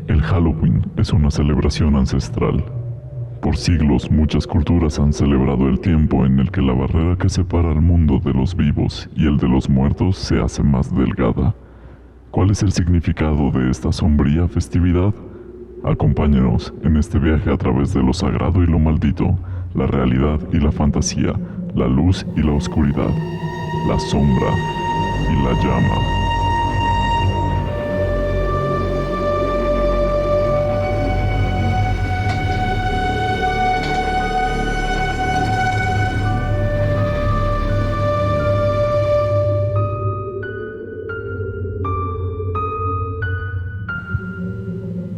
El Halloween es una celebración ancestral. Por siglos, muchas culturas han celebrado el tiempo en el que la barrera que separa el mundo de los vivos y el de los muertos se hace más delgada. ¿Cuál es el significado de esta sombría festividad? Acompáñenos en este viaje a través de lo sagrado y lo maldito, la realidad y la fantasía, la luz y la oscuridad, la sombra y la llama.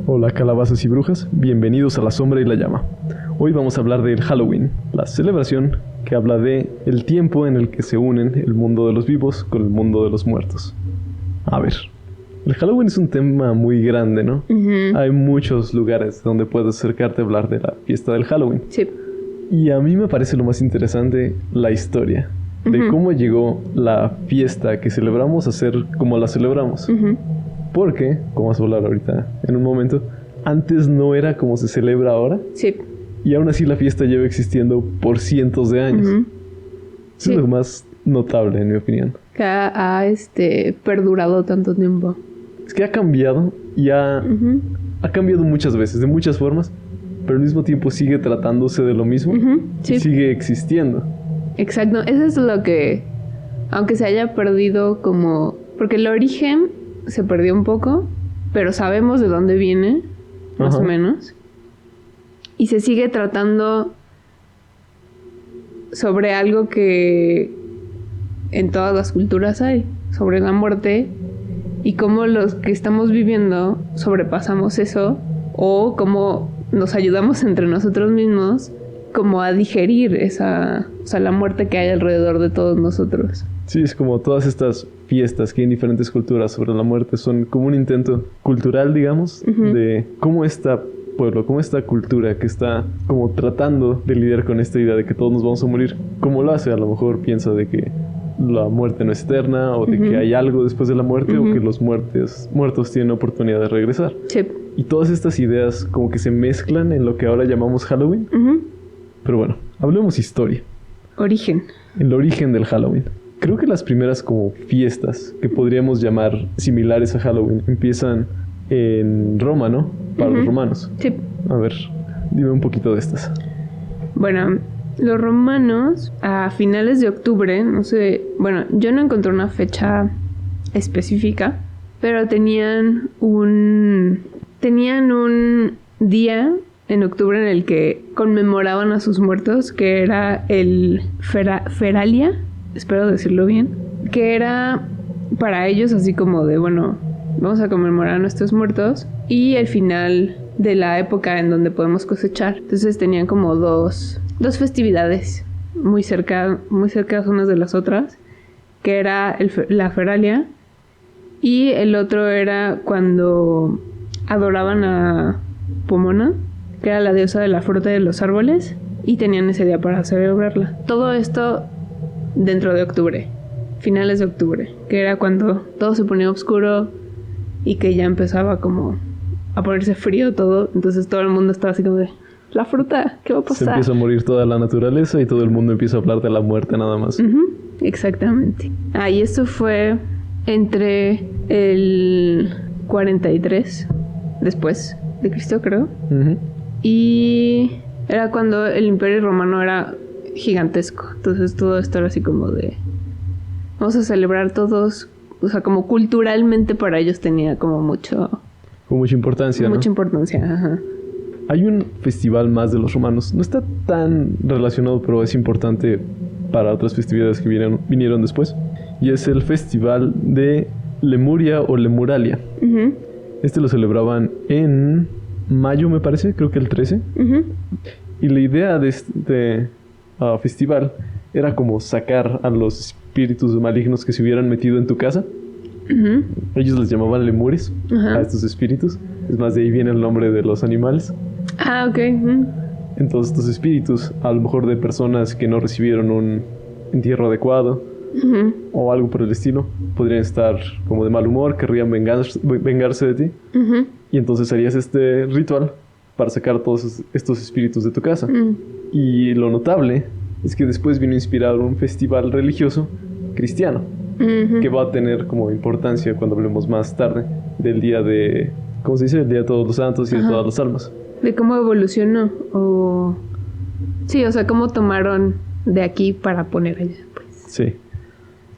Hola calabazas y brujas, bienvenidos a La Sombra y la Llama. Hoy vamos a hablar del Halloween, la celebración que habla de el tiempo en el que se unen el mundo de los vivos con el mundo de los muertos. A ver, el Halloween es un tema muy grande, ¿no? Hay muchos lugares donde puedes acercarte a hablar de la fiesta del Halloween. Sí. Y a mí me parece lo más interesante la historia de cómo llegó la fiesta que celebramos a ser como la celebramos. Porque, como vamos a hablar ahorita en un momento, antes no era como se celebra ahora. Sí. Y aún así la fiesta lleva existiendo por cientos de años. Eso es lo más notable, en mi opinión. Que ha perdurado tanto tiempo. Es que ha cambiado y ha cambiado muchas veces, de muchas formas, pero al mismo tiempo sigue tratándose de lo mismo Sí. y sigue existiendo. Exacto. Eso es lo que, aunque se haya perdido como... Porque el origen se perdió un poco, pero sabemos de dónde viene, más o menos. Y se sigue tratando sobre algo que en todas las culturas hay, sobre la muerte y cómo los que estamos viviendo sobrepasamos eso o cómo nos ayudamos entre nosotros mismos como a digerir esa, o sea, la muerte que hay alrededor de todos nosotros. Sí, es como todas estas fiestas que hay en diferentes culturas sobre la muerte son como un intento cultural, digamos, de cómo esta pueblo, cómo esta cultura que está como tratando de lidiar con esta idea de que todos nos vamos a morir, cómo lo hace. A lo mejor piensa de que la muerte no es eterna o de que hay algo después de la muerte o que los muertos tienen oportunidad de regresar. Sí. Y todas estas ideas como que se mezclan en lo que ahora llamamos Halloween. Pero bueno, hablemos historia. Origen. El origen del Halloween. Creo que las primeras como fiestas que podríamos llamar similares a Halloween empiezan en Roma, ¿no? Para los romanos. Sí. A ver, dime un poquito de estas. Bueno, los romanos a finales de octubre, no sé, bueno, yo no encontré una fecha específica, pero tenían un día en octubre en el que conmemoraban a sus muertos, que era el Feralia, espero decirlo bien, que era para ellos así como de, bueno, vamos a conmemorar a nuestros muertos y el final de la época en donde podemos cosechar. Entonces tenían como dos festividades muy cerca unas de las otras, que era la Feralia y el otro era cuando adoraban a Pomona, que era la diosa de la fruta y de los árboles, y tenían ese día para celebrarla. Todo esto dentro de octubre, finales de octubre, que era cuando todo se ponía oscuro y que ya empezaba como a ponerse frío todo. Entonces todo el mundo estaba así como de, la fruta, ¿qué va a pasar? Se empieza a morir toda la naturaleza y todo el mundo empieza a hablar de la muerte nada más. Exactamente. Y esto fue entre el 43 después de Cristo, creo. Y era cuando el Imperio Romano era gigantesco. Entonces todo esto era así como de, vamos a celebrar todos. O sea, como culturalmente para ellos tenía como mucha importancia, ¿no? Mucha importancia, Hay un festival más de los romanos. No está tan relacionado, pero es importante para otras festividades que vinieron después. Y es el festival de Lemuria o Lemuralia. Este lo celebraban en mayo, me parece, creo que el 13. Y la idea de este festival era como sacar a los espíritus malignos que se hubieran metido en tu casa. Ellos les llamaban lemures a estos espíritus. Es más, de ahí viene el nombre de los animales. Ok. Entonces estos espíritus, a lo mejor de personas que no recibieron un entierro adecuado Ujú. o algo por el estilo. Podrían estar como de mal humor, querrían vengarse de ti. Ujú. Y entonces harías este ritual para sacar todos estos espíritus de tu casa. Mm. Y lo notable es que después vino inspirado un festival religioso cristiano, Ujú. que va a tener como importancia cuando hablemos más tarde del día de, ¿cómo se dice? El día de todos los santos y de Ajá. todas las almas. De cómo evolucionó. O... Sí, o sea, cómo tomaron de aquí para poner allá, pues. Sí.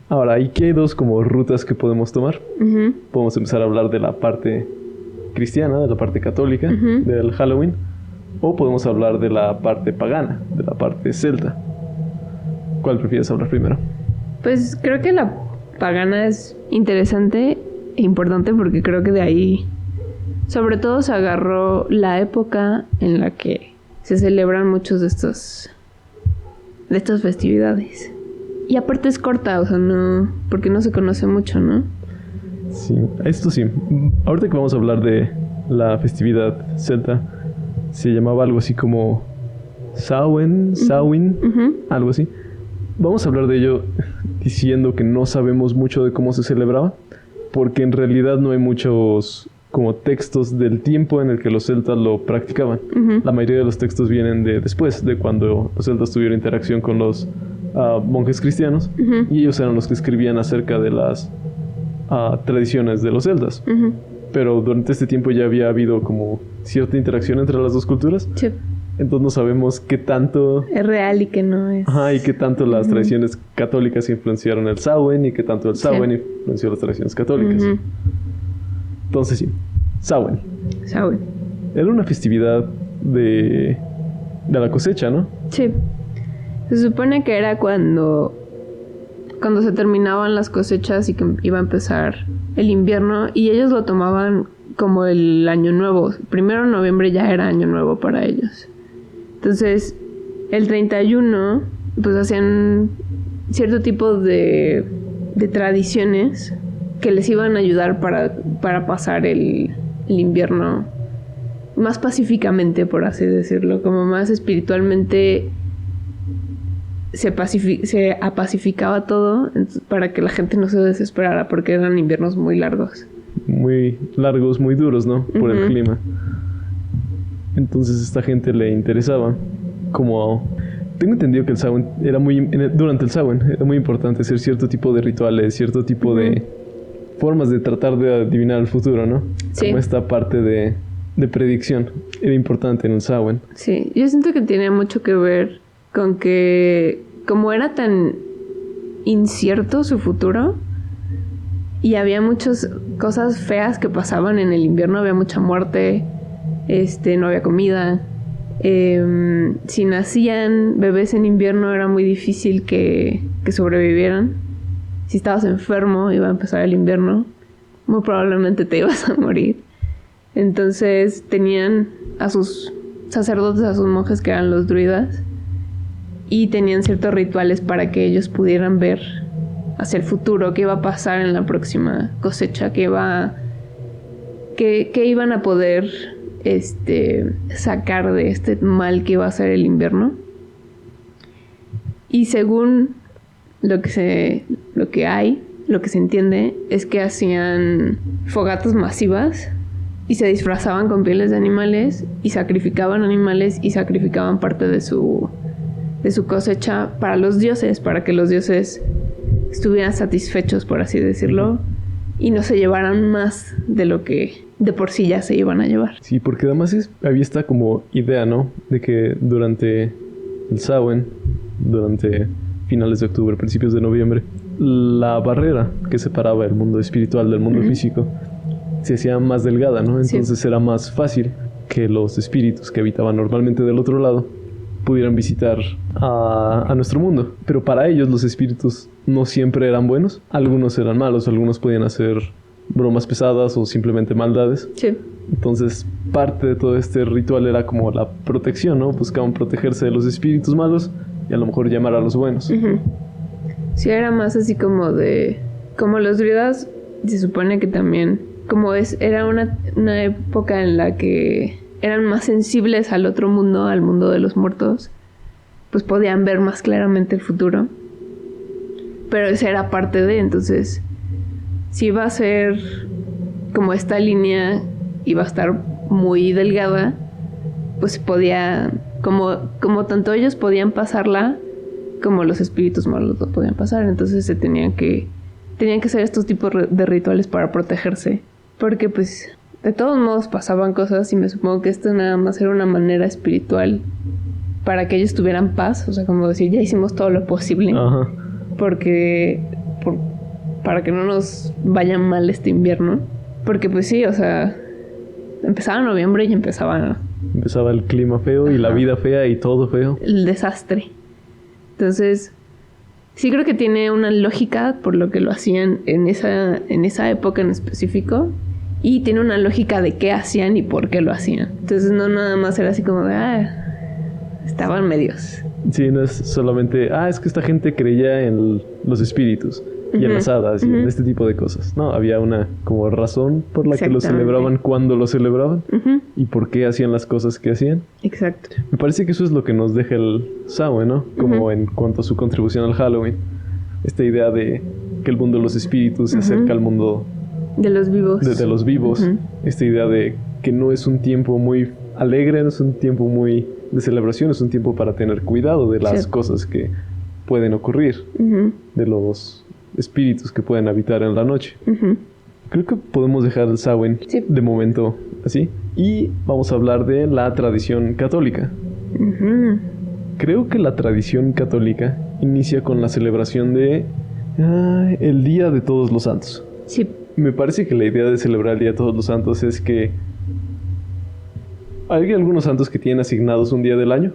Ahora, aquí hay dos como rutas que podemos tomar. Ujú. Podemos empezar a hablar de la parte cristiana, de la parte católica, Ujú. del Halloween. O podemos hablar de la parte pagana, de la parte celta. ¿Cuál prefieres hablar primero? Pues creo que la pagana es interesante e importante porque creo que de ahí, sobre todo, se agarró la época en la que se celebran muchos de estas festividades. Y aparte es corta, o sea, no, porque no se conoce mucho, ¿no? Sí, esto sí. Ahorita que vamos a hablar de la festividad celta, se llamaba algo así como Samhain, Ujú. algo así. Vamos a hablar de ello diciendo que no sabemos mucho de cómo se celebraba, porque en realidad no hay muchos como textos del tiempo en el que los celtas lo practicaban. Ujú. La mayoría de los textos vienen de después, de cuando los celtas tuvieron interacción con los monjes cristianos, Ujú. y ellos eran los que escribían acerca de las tradiciones de los celtas. Ujú. Pero durante este tiempo ya había habido como cierta interacción entre las dos culturas, Sí, entonces no sabemos qué tanto es real y que no es. y qué tanto las tradiciones católicas influenciaron el Samhain y qué tanto el Samhain influenció las tradiciones católicas. Ujú. Entonces sí, Samhain. Sabe. Era una festividad de la cosecha, ¿no? Sí. Se supone que era cuando se terminaban las cosechas y que iba a empezar el invierno, y ellos lo tomaban como el año nuevo. Primero de noviembre ya era año nuevo para ellos. Entonces, el 31 pues hacían cierto tipo de tradiciones que les iban a ayudar para pasar el invierno más pacíficamente, por así decirlo, como más espiritualmente. Se apacificaba todo para que la gente no se desesperara, porque eran inviernos muy largos. Muy largos, muy duros, ¿no? Por el Ujú. clima. Entonces esta gente le interesaba como... Tengo entendido que el Samhain era durante el Samhain era muy importante hacer cierto tipo de rituales, cierto tipo de formas de tratar de adivinar el futuro, ¿no? Sí. Como esta parte de predicción era importante en el Samhain. Sí, yo siento que tenía mucho que ver con que como era tan incierto su futuro y había muchas cosas feas que pasaban en el invierno, había mucha muerte, no había comida. Si nacían bebés en invierno era muy difícil que sobrevivieran. Si estabas enfermo, iba a empezar el invierno, muy probablemente te ibas a morir. Entonces tenían a sus sacerdotes, a sus monjes, que eran los druidas, y tenían ciertos rituales para que ellos pudieran ver hacia el futuro, qué iba a pasar en la próxima cosecha, qué iban a poder sacar de este mal que iba a ser el invierno. Y según lo que se entiende es que hacían fogatas masivas y se disfrazaban con pieles de animales y sacrificaban animales y sacrificaban parte de su cosecha para los dioses, para que los dioses estuvieran satisfechos, por así decirlo, y no se llevaran más de lo que de por sí ya se iban a llevar. Sí, porque además había esta como idea, ¿no? De que durante el Samhain, durante finales de octubre, principios de noviembre, la barrera que separaba el mundo espiritual del mundo físico se hacía más delgada, ¿no? Entonces era más fácil que los espíritus que habitaban normalmente del otro lado pudieran visitar a nuestro mundo. Pero para ellos los espíritus no siempre eran buenos. Algunos eran malos, algunos podían hacer bromas pesadas o simplemente maldades. Sí. Entonces parte de todo este ritual era como la protección, ¿no? Buscaban protegerse de los espíritus malos y a lo mejor llamar a los buenos. Uh-huh. Sí, era más así como como los druidas, se supone que también, era una época en la que eran más sensibles al otro mundo, al mundo de los muertos, pues podían ver más claramente el futuro. pero esa era parte de, entonces, si iba a ser como esta línea, iba a estar muy delgada, pues podía, como tanto ellos podían pasarla, como los espíritus malos lo podían pasar, entonces se tenían que hacer estos tipos de rituales para protegerse, porque pues de todos modos pasaban cosas y me supongo que esto nada más era una manera espiritual para que ellos tuvieran paz, o sea, como decir, ya hicimos todo lo posible, Ajá. para que no nos vaya mal este invierno, porque pues sí, o sea, empezaba noviembre y empezaba Empezaba el clima feo y la vida fea y todo feo. el desastre. Entonces, sí creo que tiene una lógica por lo que lo hacían en esa época en específico. Y tiene una lógica de qué hacían y por qué lo hacían. Entonces no nada más era así como de, estaban medios. Sí, no es solamente, es que esta gente creía en los espíritus y en las hadas y en este tipo de cosas. No, había una como razón por la que lo celebraban cuando lo celebraban y por qué hacían las cosas que hacían. Exacto. Me parece que eso es lo que nos deja el Samhain, ¿no? Como en cuanto a su contribución al Halloween. Esta idea de que el mundo de los espíritus se acerca al mundo de los vivos. De los vivos. Esta idea de que no es un tiempo muy alegre, no es un tiempo muy de celebración, es un tiempo para tener cuidado de las cosas que pueden ocurrir, de los espíritus que pueden habitar en la noche. Creo que podemos dejar el Samhain de momento así. Y vamos a hablar de la tradición católica. Creo que la tradición católica inicia con la celebración de el Día de Todos los Santos. Sí. Me parece que la idea de celebrar el Día de Todos los Santos es que hay algunos santos que tienen asignados un día del año.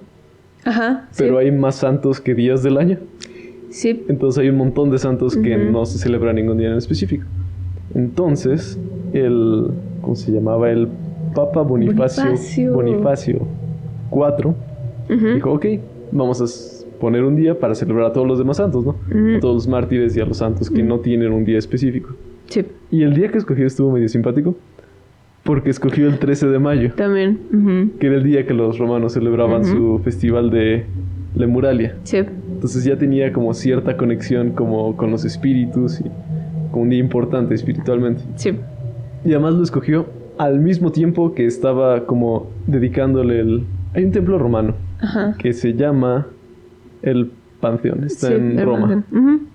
Ajá. Pero hay más santos que días del año. Sí. Entonces hay un montón de santos que no se celebra ningún día en específico. Entonces, ¿cómo se llamaba? El Papa Bonifacio IV dijo, ok, vamos a poner un día para celebrar a todos los demás santos, ¿no? A todos los mártires y a los santos que no tienen un día específico. Sí. Y el día que escogió estuvo medio simpático, porque escogió el 13 de mayo. También. Que era el día que los romanos celebraban su festival de Lemuralia. Sí. Entonces ya tenía como cierta conexión como con los espíritus y como un día importante espiritualmente. Sí. Y además lo escogió al mismo tiempo que estaba como dedicándole Hay un templo romano que se llama el Panteón, está en Roma.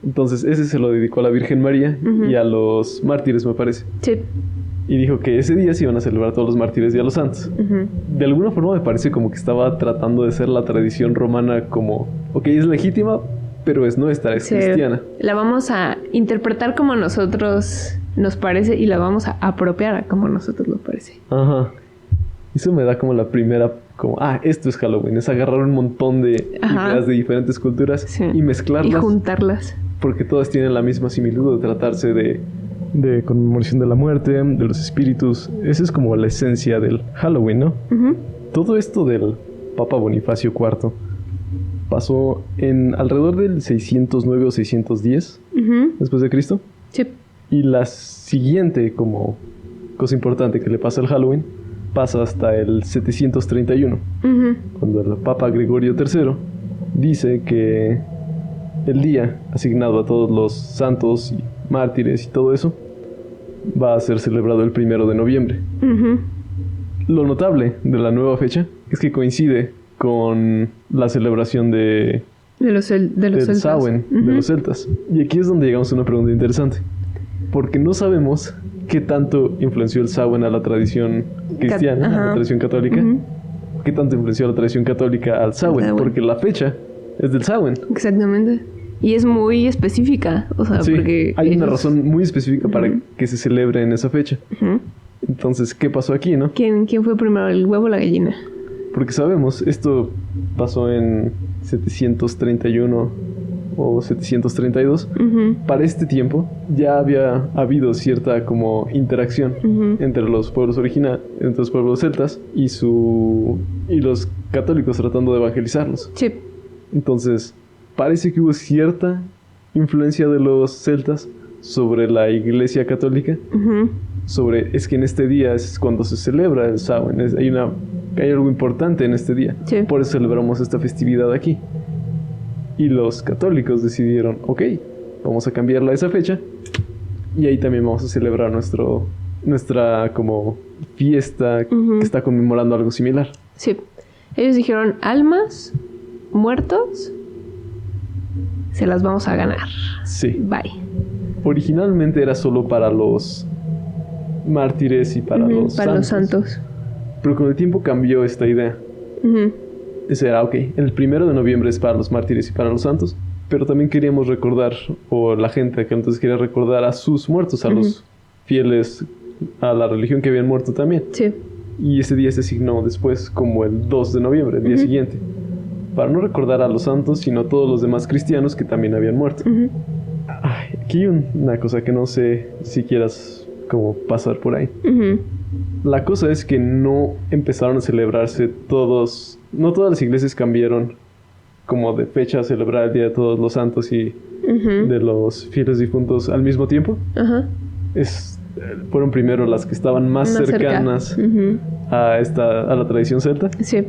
Entonces ese se lo dedicó a la Virgen María y a los mártires, me parece. Sí. Y dijo que ese día se iban a celebrar todos los mártires y a los santos. De alguna forma me parece como que estaba tratando de ser la tradición romana como, ok, es legítima, pero es nuestra, es cristiana. La vamos a interpretar como a nosotros nos parece y la vamos a apropiar a como a nosotros nos parece. Ajá. Eso me da como la primera, como, esto es Halloween, es agarrar un montón de ideas de diferentes culturas y mezclarlas. Y juntarlas. Porque todas tienen la misma similitud de tratarse de conmemoración de la muerte, de los espíritus. Esa es como la esencia del Halloween, ¿no? Todo esto del Papa Bonifacio IV pasó en alrededor del 609 o 610 después de Cristo. Sí. Y la siguiente como cosa importante que le pasa al Halloween pasa hasta el 731, cuando el Papa Gregorio III dice que el día asignado a todos los santos y mártires y todo eso va a ser celebrado el 1 de noviembre. Lo notable de la nueva fecha es que coincide con la celebración del Samhain, de los celtas. Y aquí es donde llegamos a una pregunta interesante, porque no sabemos qué tanto influenció el Samhain a la tradición cristiana, a la tradición católica, qué tanto influenció a la tradición católica al Samhain, porque la fecha es del Samhain. Exactamente. Y es muy específica, o sea, porque hay una razón muy específica para que se celebre en esa fecha. Entonces, ¿qué pasó aquí, no? ¿Quién fue primero, el huevo o la gallina? Porque sabemos, esto pasó en 731 o 732. Para este tiempo ya había habido cierta como interacción entre los pueblos entre los pueblos celtas y los católicos tratando de evangelizarlos. Sí. Entonces, parece que hubo cierta influencia de los celtas sobre la iglesia católica. Es que en este día es cuando se celebra el Samhain. Hay algo importante en este día. Sí. Por eso celebramos esta festividad aquí. Y los católicos decidieron, ok, vamos a cambiarla a esa fecha. Y ahí también vamos a celebrar nuestra como fiesta que está conmemorando algo similar. Sí. Ellos dijeron, almas, muertos, se las vamos a ganar. Sí. Bye. Originalmente era solo para los mártires y para los santos. Pero con el tiempo cambió esta idea. Ese era, ok, el 1 de noviembre es para los mártires y para los santos, pero también queríamos recordar, o la gente que entonces quería recordar a sus muertos, a los fieles a la religión que habían muerto también. Sí. Y ese día se asignó después como el 2 de noviembre, el día siguiente, para no recordar a los santos, sino a todos los demás cristianos que también habían muerto. Ay, aquí hay una cosa que no sé si quieras como pasar por ahí. La cosa es que no empezaron a celebrarse todos, no todas las iglesias cambiaron como de fecha a celebrar el Día de Todos los Santos y de los fieles difuntos al mismo tiempo. Fueron primero las que estaban más cercanas a la tradición celta. Sí.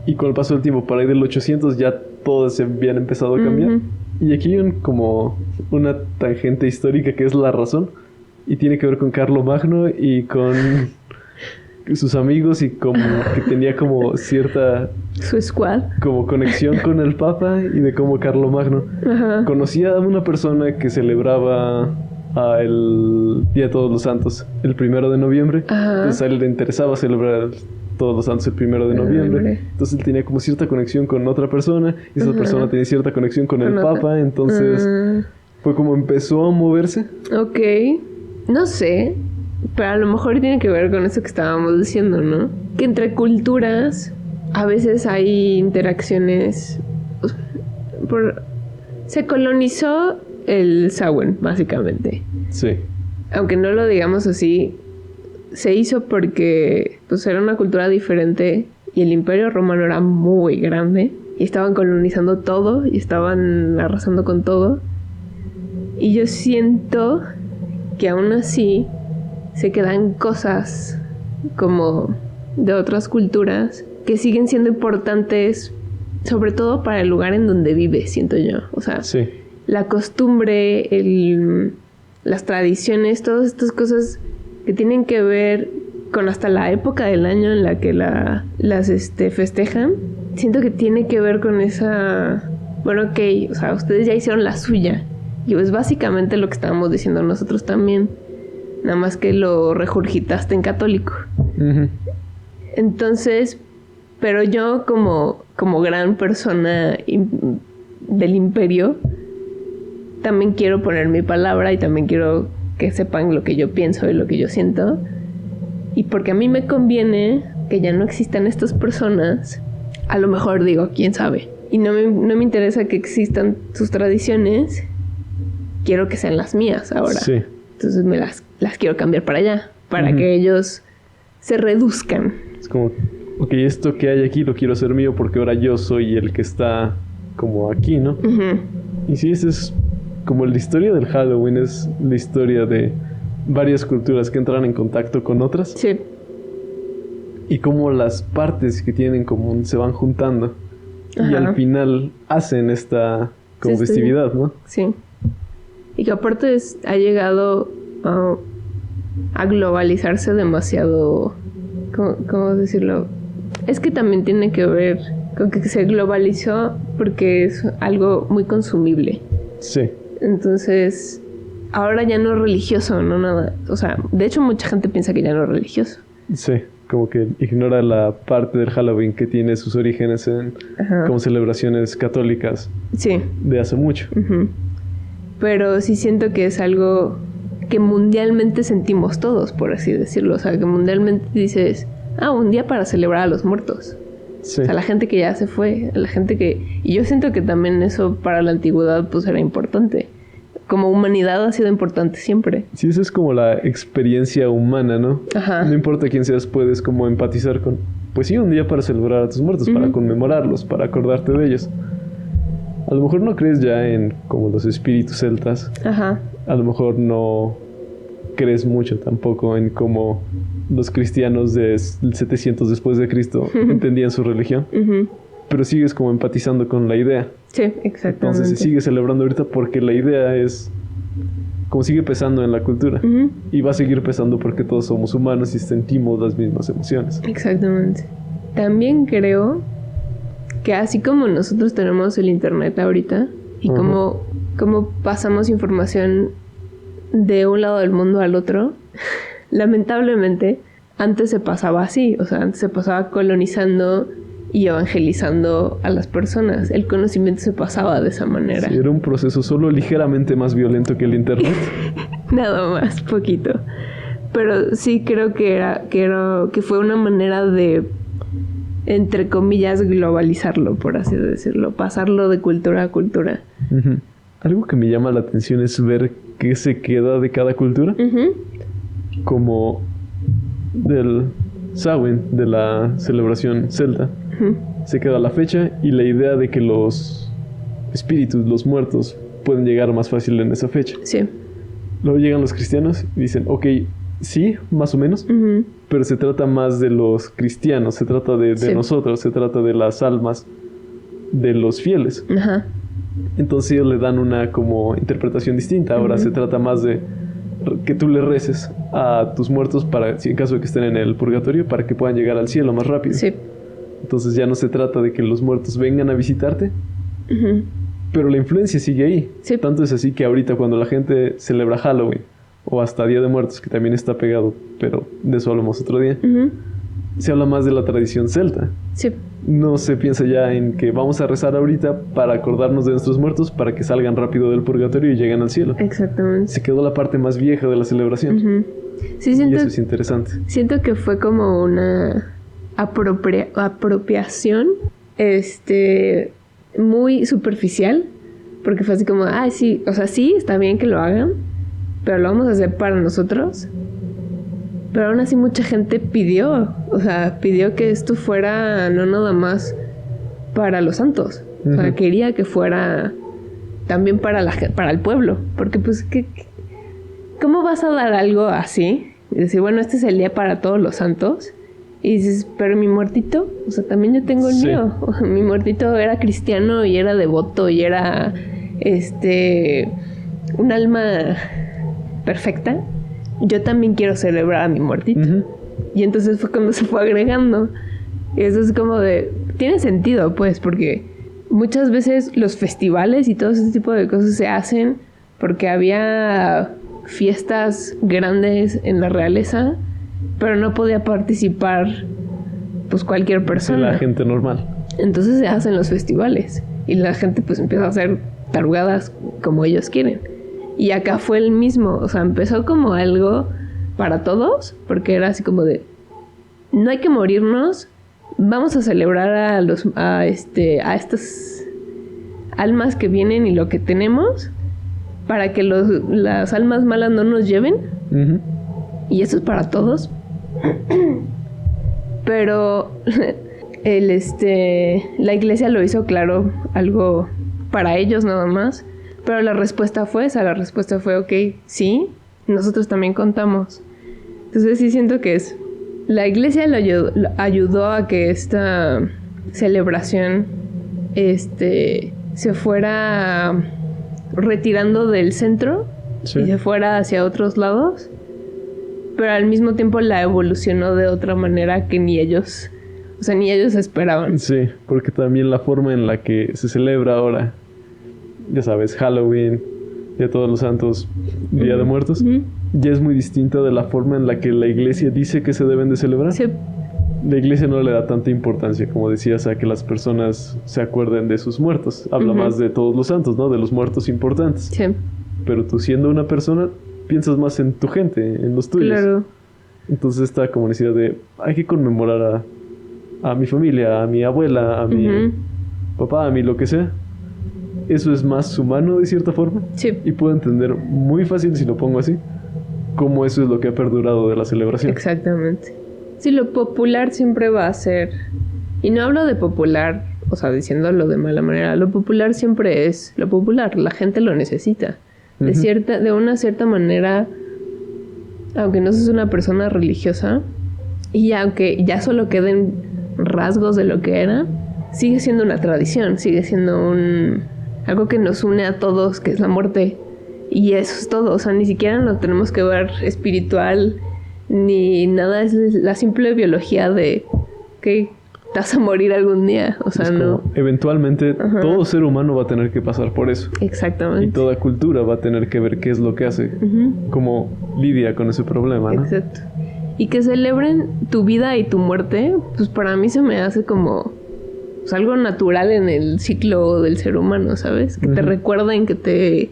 Y con el paso del tiempo, para ahí del 800 ya todas se habían empezado a cambiar. Y aquí hay como una tangente histórica que es la razón. Y tiene que ver con Carlomagno y con sus amigos y como que tenía como cierta... Su squad. Como conexión con el Papa y de cómo Carlomagno conocía a una persona que celebraba el Día de Todos los Santos el 1 de noviembre. Entonces a él le interesaba celebrar Todos los Santos el 1 de noviembre. Entonces él tenía como cierta conexión con otra persona y esa persona tenía cierta conexión con el Papa. Entonces fue como empezó a moverse. Ok. No sé, pero a lo mejor tiene que ver con eso que estábamos diciendo, ¿no? Que entre culturas a veces hay interacciones. Se colonizó el Samhain, básicamente. Sí. Aunque no lo digamos así, se hizo porque pues era una cultura diferente y el Imperio Romano era muy grande y estaban colonizando todo y estaban arrasando con todo. Y yo siento que aún así se quedan cosas como de otras culturas que siguen siendo importantes, sobre todo para el lugar en donde vive, siento yo. O sea, la costumbre, las tradiciones, todas estas cosas que tienen que ver con hasta la época del año en la que las festejan. Siento que tiene que ver con esa... Bueno, ok, o sea, ustedes ya hicieron la suya. Y es básicamente lo que estábamos diciendo nosotros también. Nada más que lo regurgitaste en católico. Entonces, pero yo como gran persona del imperio, también quiero poner mi palabra y también quiero que sepan lo que yo pienso y lo que yo siento. Y porque a mí me conviene que ya no existan estas personas, a lo mejor digo, quién sabe. Y no me interesa que existan sus tradiciones. Quiero que sean las mías ahora. Sí. Entonces las quiero cambiar para allá. Para que ellos se reduzcan. Es como, ok, esto que hay aquí lo quiero hacer mío porque ahora yo soy el que está como aquí, ¿no? Y sí, esa es como la historia del Halloween. Es la historia de varias culturas que entran en contacto con otras. Sí. Y cómo las partes que tienen en común se van juntando. Y al final hacen esta como festividad, ¿no? Sí. Y que aparte ha llegado a globalizarse demasiado. ¿Cómo decirlo? Es que también tiene que ver con que se globalizó porque es algo muy consumible. Sí. Entonces, ahora ya no es religioso, no nada. O sea, de hecho mucha gente piensa que ya no es religioso. Sí, como que ignora la parte del Halloween que tiene sus orígenes en como celebraciones católicas. Sí. De hace mucho. Pero sí siento que es algo que mundialmente sentimos todos, por así decirlo. O sea, que mundialmente dices, un día para celebrar a los muertos. Sí. O sea, la gente que ya se fue, la gente que... Y yo siento que también eso para la antigüedad pues era importante. Como humanidad ha sido importante siempre. Sí, eso es como la experiencia humana, ¿no? No importa quién seas, puedes como empatizar con... Pues sí, un día para celebrar a tus muertos, para conmemorarlos, para acordarte de ellos. A lo mejor no crees ya en como los espíritus celtas. A lo mejor no crees mucho tampoco en cómo los cristianos del 700 después de Cristo entendían su religión. pero sigues como empatizando con la idea. Sí, exactamente. Entonces se sigue celebrando ahorita porque la idea es como sigue pesando en la cultura. Ujú. Y va a seguir pesando porque todos somos humanos y sentimos las mismas emociones. Exactamente. También creo que así como nosotros tenemos el internet ahorita y Ajá. como pasamos información de un lado del mundo al otro, lamentablemente antes se pasaba así, o sea, antes se pasaba colonizando y evangelizando a las personas. El conocimiento se pasaba de esa manera. Sí, era un proceso solo ligeramente más violento que el internet. Nada más, poquito. Pero sí creo que fue una manera de, entre comillas, globalizarlo, por así decirlo. Pasarlo de cultura a cultura. Ujú. Algo que me llama la atención es ver qué se queda de cada cultura. Ujú. Como del Samhain, de la celebración celta. Ujú. Se queda la fecha y la idea de que los espíritus, los muertos, pueden llegar más fácil en esa fecha. Sí. Luego llegan los cristianos y dicen, ok, sí, más o menos, Ujú. pero se trata más de los cristianos, se trata de Sí. nosotros, se trata de las almas de los fieles. Ajá. Entonces ellos le dan una como interpretación distinta. Ahora Ujú. se trata más de que tú le reces a tus muertos para, si en caso de que estén en el purgatorio, para que puedan llegar al cielo más rápido. Sí. Entonces ya no se trata de que los muertos vengan a visitarte, Ujú. pero la influencia sigue ahí. Sí. Tanto es así que ahorita cuando la gente celebra Halloween o hasta Día de Muertos, que también está pegado, pero de eso hablamos otro día, Ujú. se habla más de la tradición celta. Sí. No se piensa ya en que vamos a rezar ahorita para acordarnos de nuestros muertos para que salgan rápido del purgatorio y lleguen al cielo. Exactamente. Se quedó la parte más vieja de la celebración. Ujú. Sí, Y siento, eso es interesante. siento que fue como una apropiación muy superficial, porque fue así como, sí, o sea, sí, está bien que lo hagan, pero lo vamos a hacer para nosotros. Pero aún así mucha gente pidió que esto fuera no nada más para los santos, o sea, Ujú. quería que fuera también para el pueblo, porque pues ¿cómo vas a dar algo así? Y decir, bueno, este es el día para todos los santos. Y dices, pero mi muertito, o sea, también yo tengo el Sí. mío. O sea, mi muertito era cristiano y era devoto y era un alma perfecta. Yo también quiero celebrar a mi muertito. Ujú. Y entonces fue cuando se fue agregando. Y eso es como de... Tiene sentido, pues, porque muchas veces los festivales y todo ese tipo de cosas se hacen porque había fiestas grandes en la realeza, pero no podía participar pues cualquier Sí, persona. la gente normal. Entonces se hacen los festivales y la gente pues empieza a hacer tarugadas como ellos quieren. Y acá fue el mismo, o sea, empezó como algo para todos, porque era así como de no hay que morirnos, vamos a celebrar a estas almas que vienen y lo que tenemos para que las almas malas no nos lleven. Ujú. Y eso es para todos. Pero la iglesia lo hizo claro, algo para ellos nada más. Pero la respuesta fue esa, la respuesta fue, ok, sí, nosotros también contamos. Entonces sí siento que la iglesia lo ayudó a que esta celebración se fuera retirando del centro. Sí. Y se fuera hacia otros lados, pero al mismo tiempo la evolucionó de otra manera que ni ellos esperaban. Sí, porque también la forma en la que se celebra ahora, ya sabes, Halloween, Día de Todos los Santos, Día de Muertos, Ujú. ya es muy distinta de la forma en la que la iglesia dice que se deben de celebrar. Sí, La iglesia no le da tanta importancia, como decías, a que las personas se acuerden de sus muertos. Habla Ujú. más de todos los santos, ¿no? De los muertos importantes. sí, Pero tú siendo una persona, piensas más en tu gente, en los tuyos. claro. Entonces esta como necesidad de, hay que conmemorar a mi familia, a mi abuela, a mi Ujú. papá, a mi lo que sea. Eso es más humano de cierta forma. Sí, Y puedo entender muy fácil, si lo pongo así, cómo eso es lo que ha perdurado de la celebración. exactamente. Sí, lo popular siempre va a ser, y no hablo de popular, o sea, diciéndolo de mala manera, lo popular siempre es lo popular, la gente lo necesita. Ujú. De una cierta manera, aunque no seas una persona religiosa, y aunque ya solo queden rasgos de lo que era, sigue siendo una tradición, sigue siendo algo que nos une a todos, que es la muerte. Y eso es todo, o sea, ni siquiera lo tenemos que ver espiritual ni nada, es la simple biología de que te vas a morir algún día, o sea, es no. Como, eventualmente todo ser humano va a tener que pasar por eso. Exactamente. Y toda cultura va a tener que ver qué es lo que hace, cómo lidia con ese problema, ¿no? Exacto. Y que celebren tu vida y tu muerte, pues para mí se me hace como pues, algo natural en el ciclo del ser humano, ¿sabes? Que te recuerden, que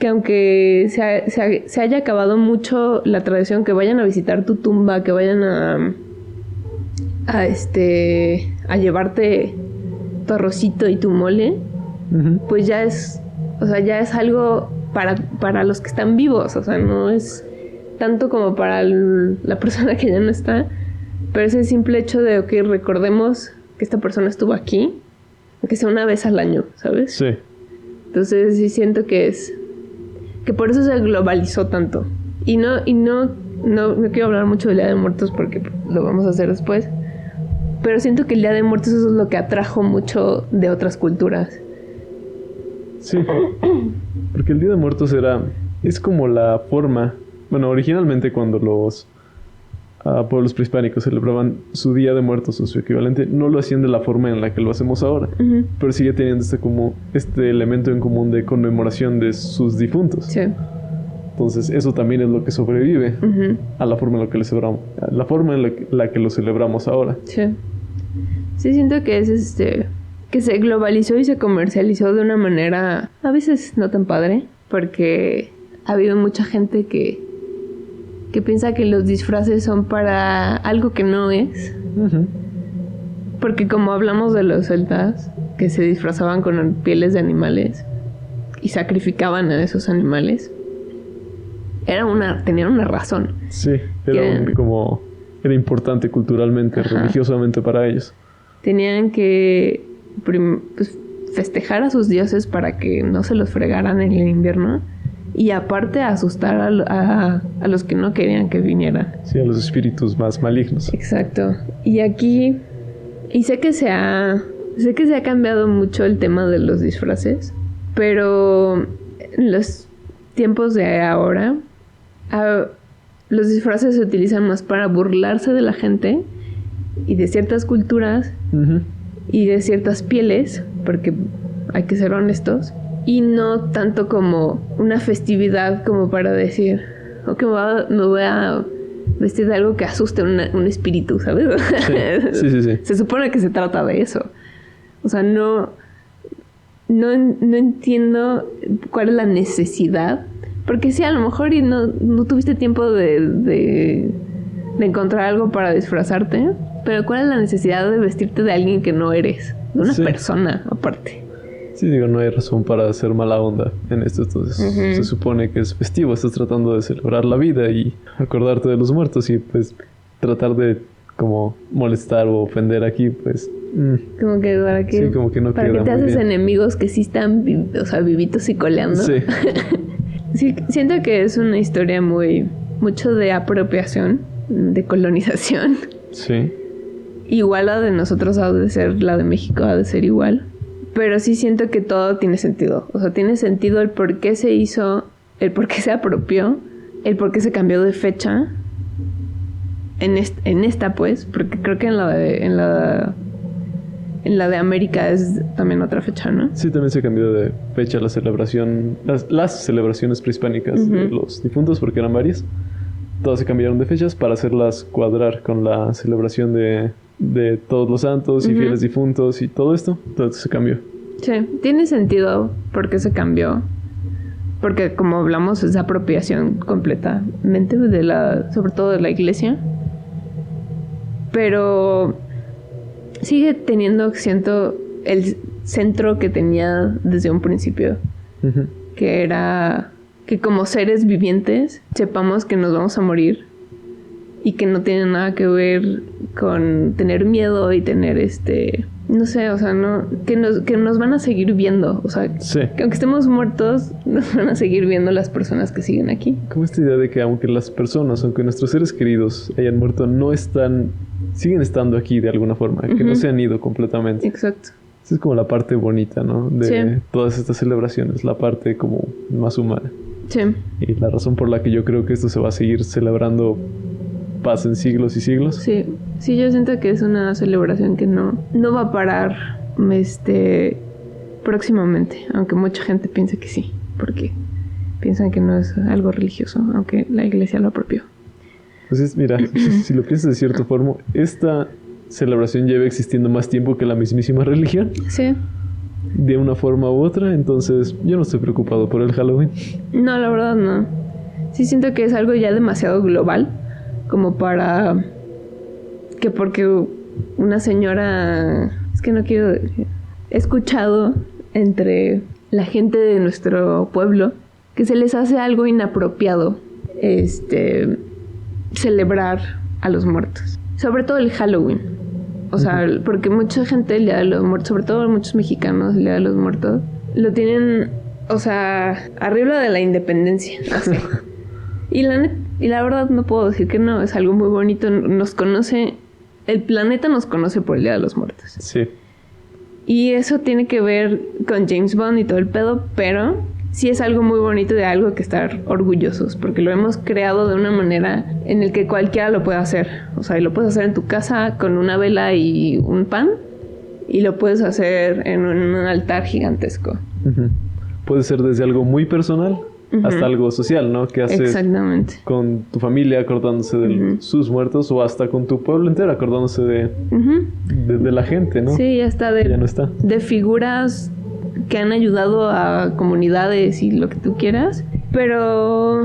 aunque se haya acabado mucho la tradición, que vayan a visitar tu tumba, que vayan a llevarte tu arrocito y tu mole, pues ya es, o sea, ya es algo para los que están vivos, o sea, no es tanto como para la persona que ya no está, pero ese simple hecho de que recordemos que esta persona estuvo aquí, aunque sea una vez al año, ¿sabes? Sí. Entonces sí siento que por eso se globalizó tanto. Y no quiero hablar mucho del Día de Muertos porque lo vamos a hacer después. Pero siento que el Día de Muertos eso es lo que atrajo mucho de otras culturas. Sí. Porque el Día de Muertos es como la forma. Bueno, originalmente cuando los pueblos prehispánicos celebraban su Día de Muertos o su equivalente, no lo hacían de la forma en la que lo hacemos ahora. Pero sigue teniendo este elemento en común de conmemoración de sus difuntos. Sí. Entonces eso también es lo que sobrevive a la forma en la que lo celebramos, a la forma en la que lo celebramos ahora. Sí. Sí, siento que es que se globalizó y se comercializó de una manera a veces no tan padre, porque ha habido mucha gente que piensa que los disfraces son para algo que no es. Porque como hablamos de los celtas, que se disfrazaban con pieles de animales y sacrificaban a esos animales, tenían una razón. Sí, era importante culturalmente, religiosamente para ellos. Tenían que pues, festejar a sus dioses para que no se los fregaran en el invierno. Y aparte asustar a los que no querían que vinieran. Sí, a los espíritus más malignos. Exacto. Y aquí... Y sé que se ha cambiado mucho el tema de los disfraces. Pero en los tiempos de ahora... los disfraces se utilizan más para burlarse de la gente. Y de ciertas culturas. Y de ciertas pieles. Porque hay que ser honestos. Y no tanto como una festividad como para decir, ok, me voy a vestir de algo que asuste un espíritu, ¿sabes? Sí. Se supone que se trata de eso. O sea, no entiendo cuál es la necesidad. Porque sí, a lo mejor y no tuviste tiempo de encontrar algo para disfrazarte. Pero ¿cuál es la necesidad de vestirte de alguien que no eres? De una persona, aparte. Sí, digo, no hay razón para hacer mala onda en esto. Entonces, se supone que es festivo. Estás tratando de celebrar la vida y acordarte de los muertos. Y, pues, tratar de, como, molestar o ofender aquí, pues... Como que para qué... Sí, como que no para queda que te muy haces bien. enemigos que sí están, vivitos y coleando. Sí. Sí, siento que es una historia mucho de apropiación, de colonización. Sí. Igual la de nosotros ha de ser, la de México ha de ser igual. Pero sí siento que todo tiene sentido. O sea, tiene sentido el por qué se hizo, el por qué se apropió, el por qué se cambió de fecha. En esta, pues, porque creo que en la de América es también otra fecha, ¿no? Sí, también se cambió de fecha la celebración, las celebraciones prehispánicas de los difuntos, porque eran varias. Todas se cambiaron de fechas para hacerlas cuadrar con la celebración de todos los santos y fieles difuntos y todo esto. Todo se cambió. Sí, tiene sentido por qué se cambió. Porque como hablamos es apropiación completamente sobre todo de la iglesia. Pero sigue teniendo, siento, el centro que tenía desde un principio. Que era que como seres vivientes sepamos que nos vamos a morir. Y que no tiene nada que ver con tener miedo y tener no sé, o sea, no, que nos van a seguir viendo, o sea, que aunque estemos muertos, nos van a seguir viendo las personas que siguen aquí. Como esta idea de que aunque nuestros seres queridos hayan muerto, no están siguen estando aquí de alguna forma, que no se han ido completamente. Exacto. Esa es como la parte bonita, ¿no? De Sí. todas estas celebraciones, la parte como más humana. Sí. Y la razón por la que yo creo que esto se va a seguir celebrando pasen siglos y siglos. Sí, sí, yo siento que es una celebración que no va a parar próximamente, aunque mucha gente piensa que sí, porque piensan que no es algo religioso, aunque la iglesia lo apropió. Entonces, mira, si lo piensas de cierta forma, esta celebración lleva existiendo más tiempo que la mismísima religión, Sí. de una forma u otra, entonces yo no estoy preocupado por el Halloween. No, la verdad no. Sí siento que es algo ya demasiado global como para que porque una señora, es que no quiero decir, he escuchado entre la gente de nuestro pueblo que se les hace algo inapropiado celebrar a los muertos, sobre todo el Halloween. O sea, porque mucha gente el Día de los Muertos, sobre todo muchos mexicanos el Día de los Muertos, lo tienen, o sea, arriba de la independencia, así. Y la verdad no puedo decir que no, es algo muy bonito. Nos conoce, el planeta nos conoce por el Día de los Muertos. Sí. Y eso tiene que ver con James Bond y todo el pedo, pero sí es algo muy bonito de algo que estar orgullosos, porque lo hemos creado de una manera en el que cualquiera lo puede hacer. O sea, y lo puedes hacer en tu casa con una vela y un pan, y lo puedes hacer en un altar gigantesco. Ujú. Puede ser desde algo muy personal hasta algo social, ¿no? Que haces Exactamente. con tu familia acordándose de sus muertos, o hasta con tu pueblo entero acordándose de la gente, ¿no? Sí, hasta Que ya no está. de figuras que han ayudado a comunidades y lo que tú quieras, pero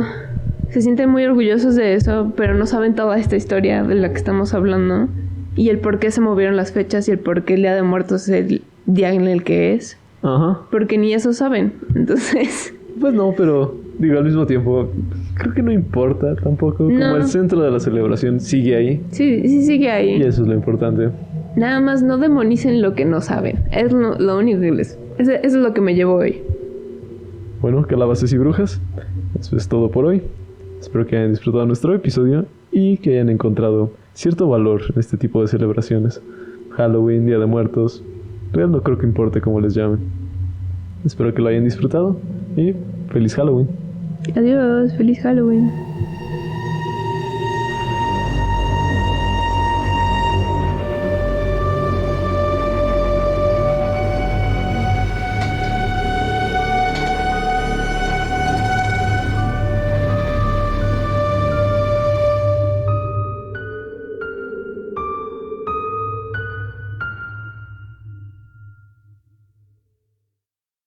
se sienten muy orgullosos de eso, pero no saben toda esta historia de la que estamos hablando y el por qué se movieron las fechas y el por qué el Día de Muertos es el día en el que es, Ajá. porque ni eso saben. Entonces, Pues no, pero digo, al mismo tiempo, creo que no importa tampoco. No. Como el centro de la celebración sigue ahí. sí sigue Y ahí. eso es lo importante. Nada más no demonicen lo que no saben. Es lo único que eso es lo que me llevo hoy. Bueno, calabazas y brujas, eso es todo por hoy. Espero que hayan disfrutado nuestro episodio y que hayan encontrado cierto valor en este tipo de celebraciones. Halloween, Día de Muertos, real no creo que importe cómo les llamen. Espero que lo hayan disfrutado y feliz Halloween. Adiós, feliz Halloween.